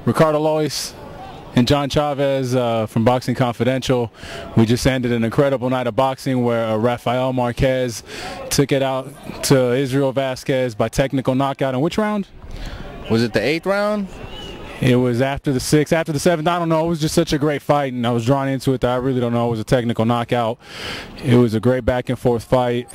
Ricardo Lois and John Chavez from Boxing Confidential. We just ended an incredible night of boxing where Rafael Marquez took it out to Israel Vazquez by technical knockout. In which round? Was it the 8th round? It was after the 6th, after the 7th. I don't know. It was just such a great fight, and I was drawn into it that I really don't know. It was a technical knockout. It was a great back-and-forth fight.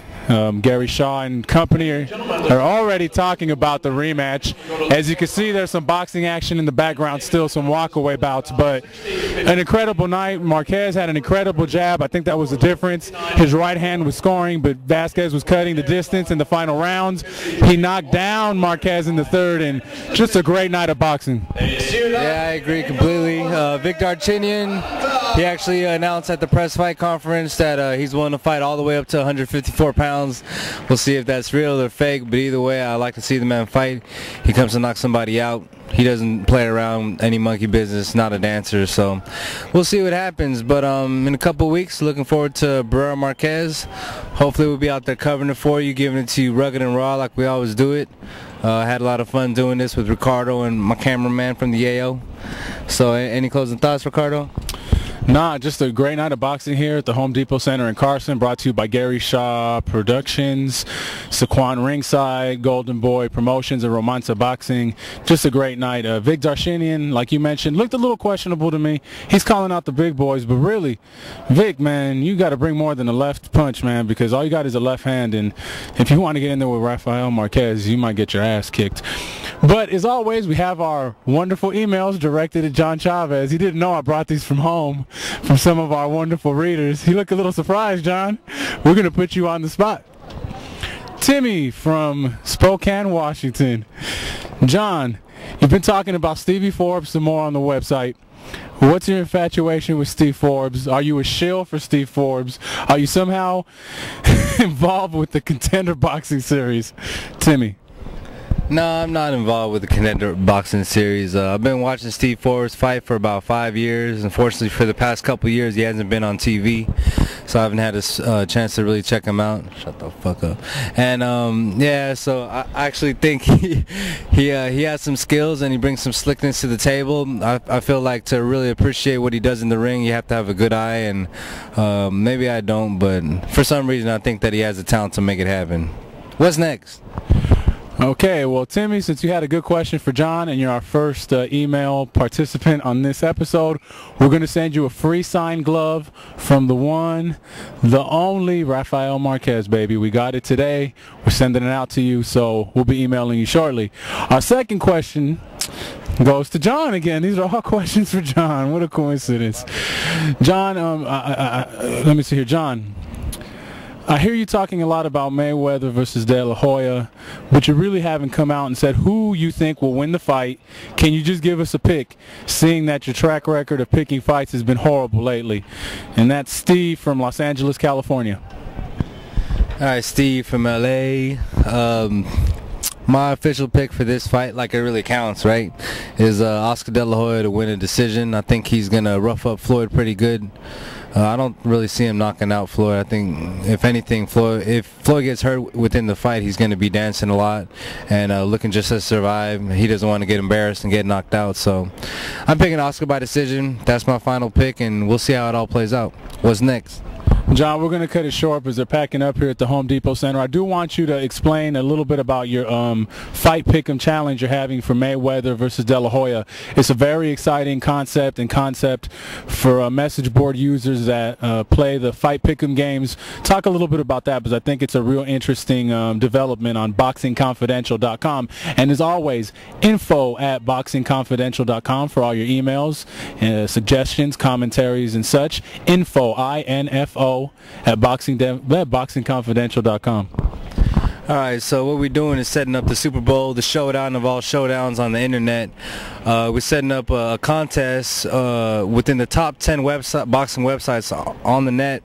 Gary Shaw and company are already talking about the rematch. As you can see, there's some boxing action in the background still, some walk-away bouts, but an incredible night. Marquez had an incredible jab. I think that was the difference. His right hand was scoring, but Vazquez was cutting the distance in the final rounds. He knocked down Marquez in the 3rd, and just a great night of boxing. Yeah, I agree completely. Vic Darchinyan, he actually announced at the press fight conference that he's willing to fight all the way up to 154 pounds. We'll see if that's real or fake, but either way, I like to see the man fight. He comes to knock somebody out. He doesn't play around any monkey business, not a dancer, so we'll see what happens. But in a couple weeks, looking forward to Rafael Marquez. Hopefully we'll be out there covering it for you, giving it to you rugged and raw like we always do it. I had a lot of fun doing this with Ricardo and my cameraman from the AO. So any closing thoughts, Ricardo? Nah, just a great night of boxing here at the Home Depot Center in Carson, brought to you by Gary Shaw Productions, Saquon Ringside, Golden Boy Promotions, and Romanza Boxing. Just a great night. Vic Darchinyan, like you mentioned, looked a little questionable to me. He's calling out the big boys, but really, Vic, man, you got to bring more than a left punch, man, because all you got is a left hand, and if you want to get in there with Rafael Marquez, you might get your ass kicked. But as always, we have our wonderful emails directed at John Chavez. He didn't know I brought these from home, from some of our wonderful readers. He looked a little surprised, John. We're going to put you on the spot. Timmy from Spokane, Washington. John, you've been talking about Stevie Forbes some more on the website. What's your infatuation with Steve Forbes? Are you a shill for Steve Forbes? Are you somehow involved with the Contender Boxing Series? Timmy. No, I'm not involved with the Contender Boxing Series. I've been watching Steve Forbes fight for about 5 years. Unfortunately, for the past couple years, he hasn't been on TV, so I haven't had a chance to really check him out. Shut the fuck up. And yeah, so I actually think he has some skills and he brings some slickness to the table. I feel like to really appreciate what he does in the ring, you have to have a good eye, and maybe I don't, but for some reason, I think that he has the talent to make it happen. What's next? Okay, well, Timmy, since you had a good question for John and you're our first email participant on this episode, we're going to send you a free signed glove from the one, the only Rafael Marquez, baby. We got it today. We're sending it out to you, so we'll be emailing you shortly. Our second question goes to John again. These are all questions for John. What a coincidence. John, let me see here. John, I hear you talking a lot about Mayweather versus De La Hoya, but you really haven't come out and said who you think will win the fight. Can you just give us a pick, seeing that your track record of picking fights has been horrible lately? And that's Steve from Los Angeles, California. All right, Steve from LA. My official pick for this fight, like it really counts, right, is Oscar De La Hoya to win a decision. I think he's going to rough up Floyd pretty good. I don't really see him knocking out Floyd. I think, if anything, if Floyd gets hurt within the fight, he's going to be dancing a lot and looking just to survive. He doesn't want to get embarrassed and get knocked out. So I'm picking Oscar by decision. That's my final pick, and we'll see how it all plays out. What's next? John, we're going to cut it short because they're packing up here at the Home Depot Center. I do want you to explain a little bit about your fight pick'em challenge you're having for Mayweather versus De La Hoya. It's a very exciting concept for message board users that play the fight pick'em games. Talk a little bit about that, because I think it's a real interesting development on boxingconfidential.com. And as always, info@boxingconfidential.com for all your emails, suggestions, commentaries, and such. Info, INFO, at boxingconfidential.com. All right, so what we're doing is setting up the Super Bowl, the showdown of all showdowns on the internet. We're setting up a contest within the top 10 boxing websites on the net.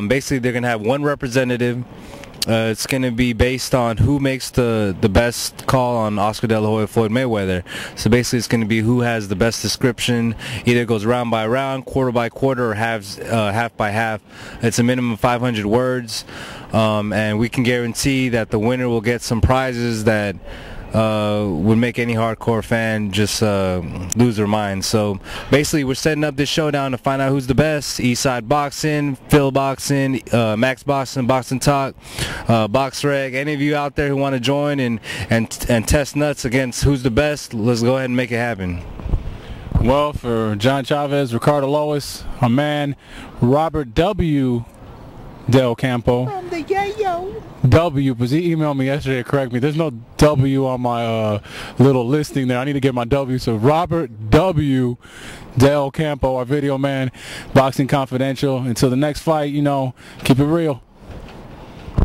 Basically, they're going to have one representative. It's going to be based on who makes the best call on Oscar De La Hoya, Floyd Mayweather. So basically it's going to be who has the best description. Either it goes round by round, quarter by quarter, or half by half. It's a minimum of 500 words. And we can guarantee that the winner will get some prizes that would make any hardcore fan just lose their mind. So basically, we're setting up this showdown to find out who's the best. Eastside Boxing, Phil Boxing, Max Boxing, Boxing Talk, Box Reg. Any of you out there who want to join and test nuts against who's the best, let's go ahead and make it happen. Well, for John Chavez, Ricardo Lois, a man, Robert W. Del Campo. I'm the yayo. W, because he emailed me yesterday to correct me. There's no W on my little listing there. I need to get my W. So Robert W. Del Campo, our video man, Boxing Confidential. Until the next fight, you know, keep it real.